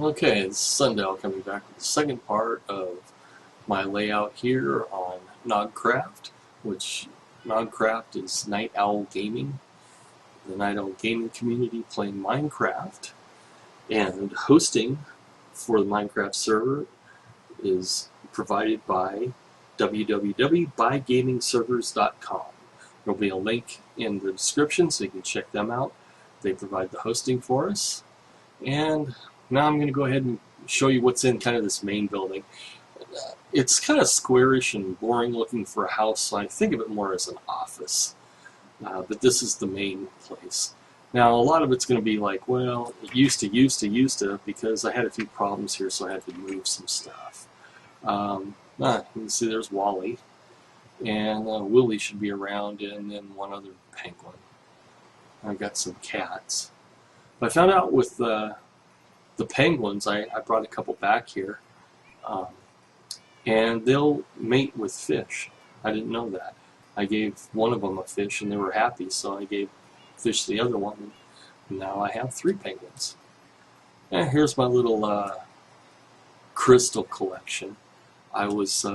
Okay, it's Sundial coming back with the second part of my layout here on NOGCraft, which NOGCraft is Night Owl Gaming, the Night Owl Gaming community playing Minecraft, and hosting for the Minecraft server is provided by www.bygamingservers.com. There'll be a link in the description so you can check them out. They provide the hosting for us. And now I'm going to go ahead and show you what's in kind of this main building. It's kind of squarish and boring looking for a house, so I think of it more as an office. But this is the main place. Now, a lot of it's going to be like, well, it used to, because I had a few problems here, so I had to move some stuff. You can see there's Wally, and Willie should be around, and then one other penguin. I've got some cats. I found out with the penguins, I brought a couple back here, and they'll mate with fish. I didn't know that. I gave one of them a fish, and they were happy, so I gave fish the other one, and now I have 3 penguins. And here's my little crystal collection. I was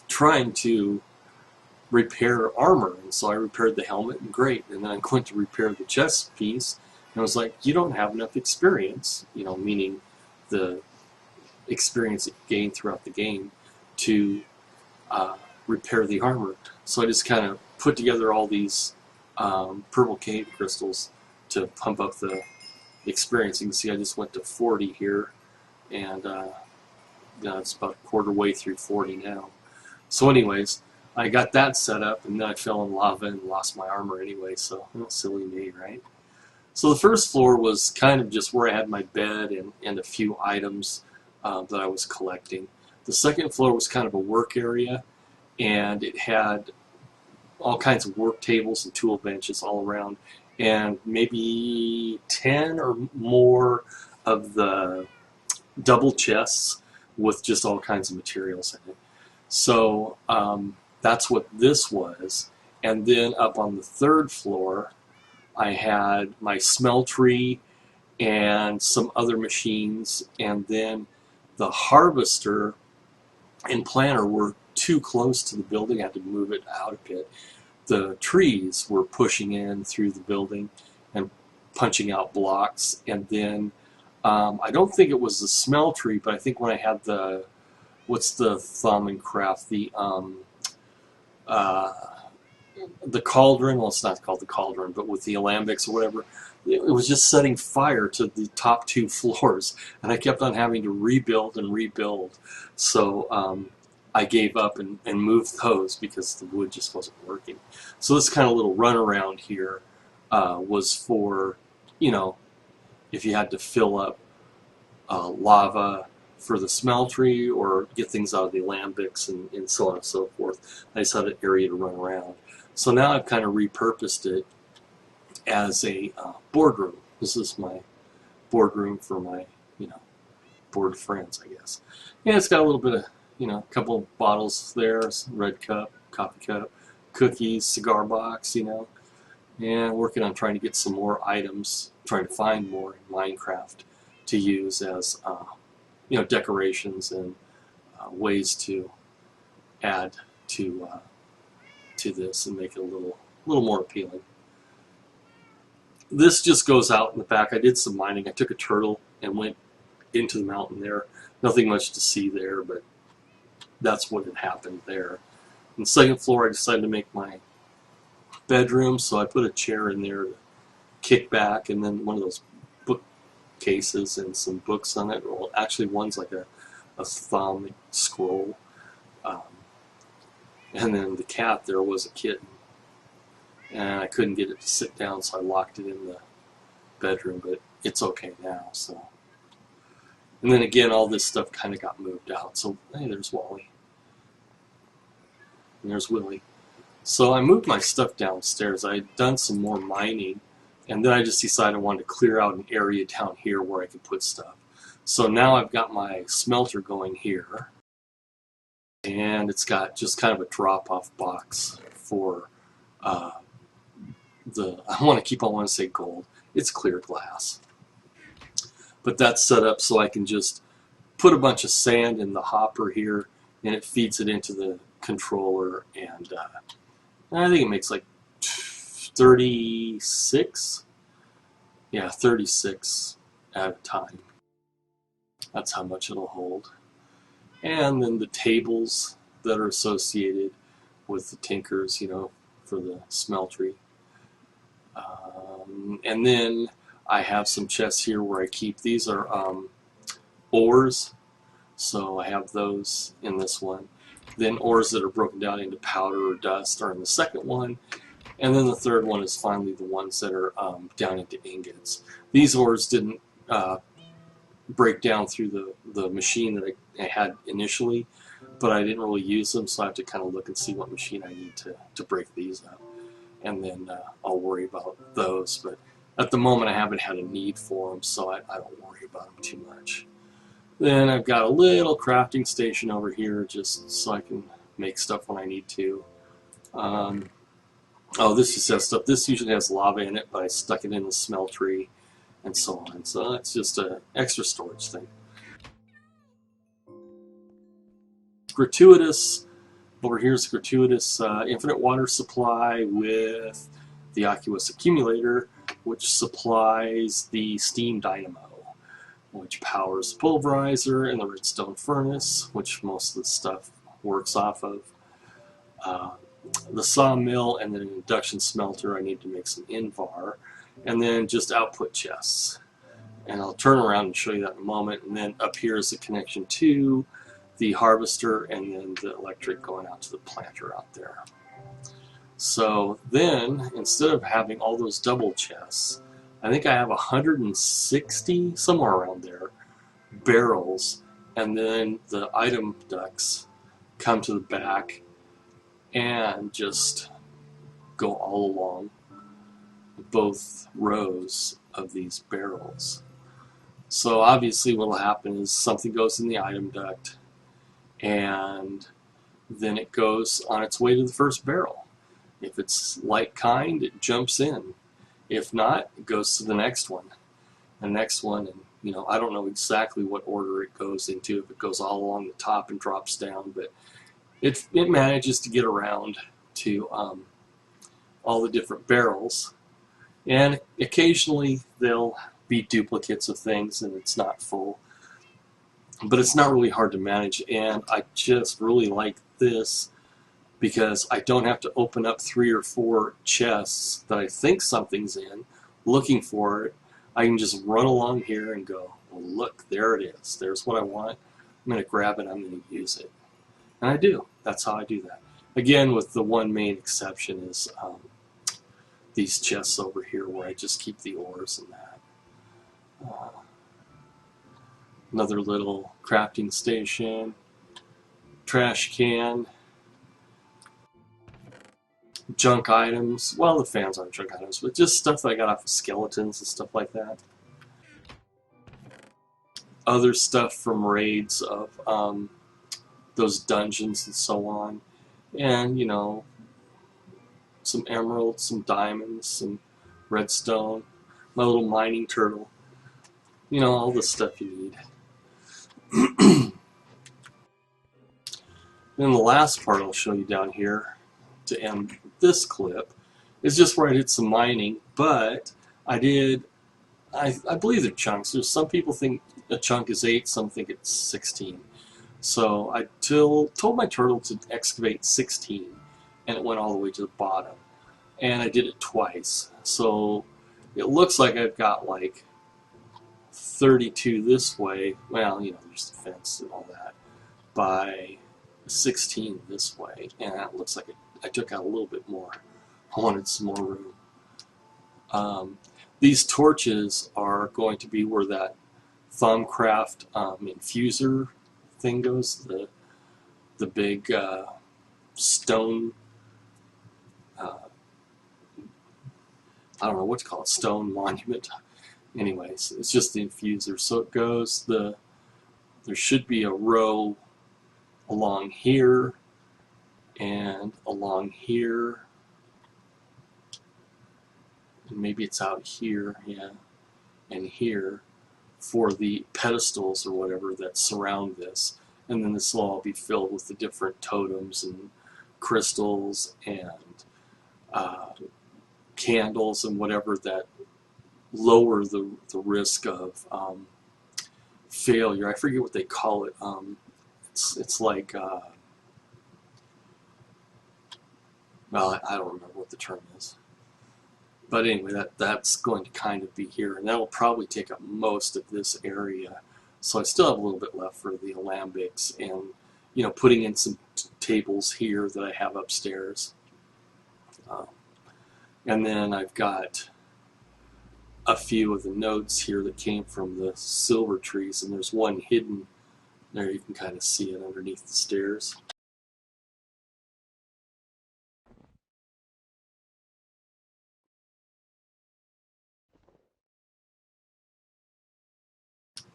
trying to repair armor, and so I repaired the helmet, and great, and then I went to repair the chest piece, and I was like, you don't have enough experience, meaning the experience that you gain throughout the game to repair the armor. So I just kind of put together all these purple cave crystals to pump up the experience. You can see I just went to 40 here, and it's about a quarter way through 40 now. So anyways, I got that set up, and then I fell in lava and lost my armor anyway, so silly me, right? So the first floor was kind of just where I had my bed and a few items that I was collecting. The second floor was kind of a work area, and it had all kinds of work tables and tool benches all around, and maybe 10 or more of the double chests with just all kinds of materials in it. So that's what this was. And then up on the third floor, I had my smeltery and some other machines, and then the harvester and planter were too close to the building. I had to move it out a bit. The trees were pushing in through the building and punching out blocks, and then I don't think it was the smeltery, but I think when I had the, what's the DogManDan, the cauldron, well, it's not called the cauldron, but with the alambics or whatever, it was just setting fire to the top 2 floors, and I kept on having to rebuild and rebuild. So I gave up and moved those because the wood just wasn't working. So this kind of little runaround here was for, if you had to fill up lava for the smeltery or get things out of the alambics and so on and so forth. I just had an area to run around. So now I've kind of repurposed it as a boardroom. This is my boardroom for my, board friends, I guess. Yeah, it's got a little bit of, a couple of bottles there, some red cup, coffee cup, cookies, cigar box, and working on trying to get some more items, trying to find more in Minecraft to use as, decorations and ways to add to this and make it a little more appealing. This just goes out in the back. I did some mining. I took a turtle and went into the mountain there. Nothing much to see there, but that's what had happened there. On the second floor, I decided to make my bedroom, so I put a chair in there to kick back, and then one of those bookcases and some books on it. Well, actually, one's like a thumb scroll. And then the cat there was a kitten, and I couldn't get it to sit down, so I locked it in the bedroom, but it's okay now. So, and then again, all this stuff kind of got moved out. So hey, there's Wally, and there's Willie. So I moved my stuff downstairs. I had done some more mining, and then I just decided I wanted to clear out an area down here where I could put stuff. So now I've got my smelter going here, and it's got just kind of a drop-off box for I want to say gold. It's clear glass. But that's set up so I can just put a bunch of sand in the hopper here, and it feeds it into the controller, and I think it makes like 36, yeah, 36 at a time. That's how much it'll hold. And then the tables that are associated with the tinkers, you know, for the smeltery. And then I have some chests here where I keep, these are ores, so I have those in this one. Then ores that are broken down into powder or dust are in the second one. And then the third one is finally the ones that are down into ingots. These ores didn't break down through the machine that I had initially, but I didn't really use them, so I have to kind of look and see what machine I need to break these up. And then I'll worry about those. But at the moment, I haven't had a need for them, so I don't worry about them too much. Then I've got a little crafting station over here just so I can make stuff when I need to. Oh, this just has stuff. This usually has lava in it, but I stuck it in the smeltery and so on. So it's just an extra storage thing. Gratuitous. Over here is gratuitous infinite water supply with the aqueous accumulator, which supplies the steam dynamo, which powers the pulverizer and the redstone furnace, which most of the stuff works off of. The sawmill, and then an induction smelter. I need to make some invar, and then just output chests. And I'll turn around and show you that in a moment. And then up here is the connection to the harvester, and then the electric going out to the planter out there. So then, instead of having all those double chests, I think I have 160, somewhere around there, barrels, and then the item ducts come to the back and just go all along both rows of these barrels. So obviously what will happen is something goes in the item duct, and then it goes on its way to the first barrel. If it's light kind, it jumps in. If not, it goes to the next one, and next one, and you know, I don't know exactly what order it goes into, if it goes all along the top and drops down, but it manages to get around to all the different barrels. And occasionally they'll be duplicates of things and it's not full. But it's not really hard to manage, and I just really like this because I don't have to open up 3 or 4 chests that I think something's in, looking for it. I can just run along here and go, well, look, there it is. There's what I want. I'm going to grab it. I'm going to use it. And I do. That's how I do that. Again, with the one main exception is these chests over here where I just keep the ores and that. Another little crafting station, trash can, junk items. Well, the fans aren't junk items, but just stuff that I got off of skeletons and stuff like that. Other stuff from raids of those dungeons and so on. And, you know, some emeralds, some diamonds, some redstone, my little mining turtle. You know, all the stuff you need. Then the last part I'll show you down here to end this clip is just where I did some mining, but I believe they're chunks. There's some people think a chunk is 8, some think it's 16. So I told my turtle to excavate 16, and it went all the way to the bottom. And I did it twice. So it looks like I've got like 32 this way. Well, you know, there's the fence and all that. By 16 this way. And that looks like I took out a little bit more. I wanted some more room. These torches are going to be where that NOGCraft infuser thing goes, the big stone, I don't know what to call it, stone monument. Anyways, it's just the infuser. So it goes, there should be a row along here and along here, and maybe it's out here, yeah, and here, for the pedestals or whatever that surround this. And then this will all be filled with the different totems and crystals and candles and whatever that lower the risk of failure. I forget what they call it. It's like, well, I don't remember what the term is. But anyway, that's going to kind of be here, and that'll probably take up most of this area. So I still have a little bit left for the alembics and, you know, putting in some tables here that I have upstairs. And then I've got a few of the notes here that came from the silver trees, and there's one hidden there. You can kind of see it underneath the stairs.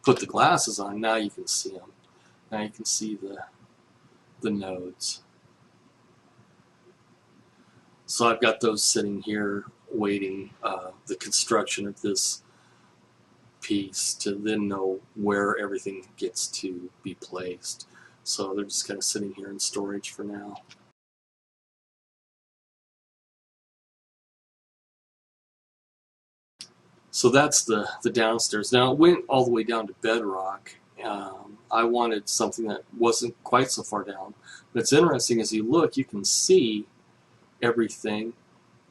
Put the glasses on, now you can see them. Now you can see the nodes. So I've got those sitting here waiting the construction of this piece to then know where everything gets to be placed. So they're just kind of sitting here in storage for now. So that's the downstairs. Now it went all the way down to bedrock. I wanted something that wasn't quite so far down. But it's interesting, as you look, you can see everything,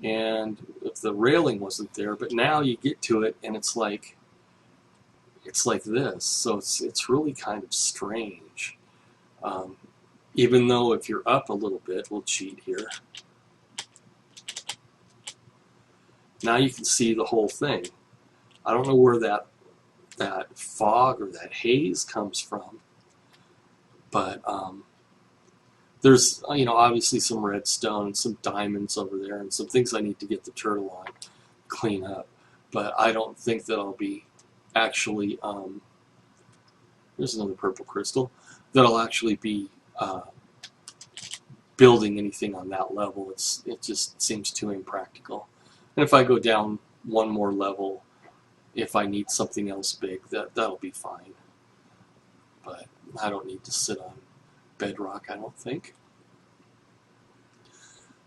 and if the railing wasn't there, but now you get to it and it's like this. So it's really kind of strange. Even though if you're up a little bit, we'll cheat here. Now you can see the whole thing. I don't know where that fog or that haze comes from, but there's, you know, obviously some redstone and some diamonds over there and some things I need to get the turtle on, clean up. But I don't think that I'll be actually, there's another purple crystal, that I'll actually be building anything on that level. It just seems too impractical. And if I go down one more level, if I need something else big, that'll be fine. But I don't need to sit on bedrock, I don't think.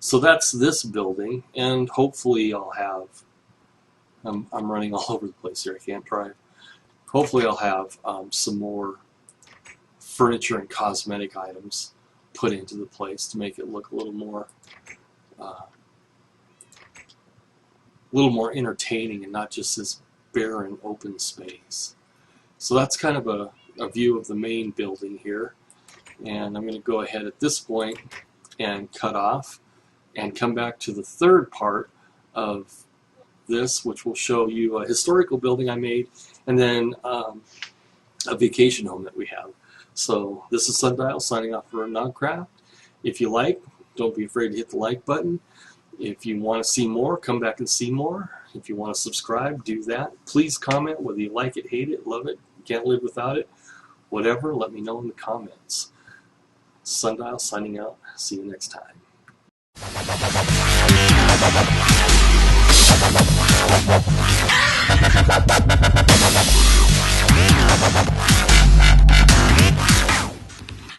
So that's this building, and hopefully I'll have, I'm running all over the place here, I can't drive. Hopefully I'll have some more furniture and cosmetic items put into the place to make it look a little more entertaining and not just this barren open space. So that's kind of a view of the main building here, and I'm going to go ahead at this point and cut off and come back to the third part of this, which will show you a historical building I made and then a vacation home that we have. So this is Sundial signing off for NOGCraft. If you like, don't be afraid to hit the like button. If you want to see more, come back and see more. If you want to subscribe, do that. Please comment whether you like it, hate it, love it, can't live without it, whatever, let me know in the comments. Sundial signing out. See you next time.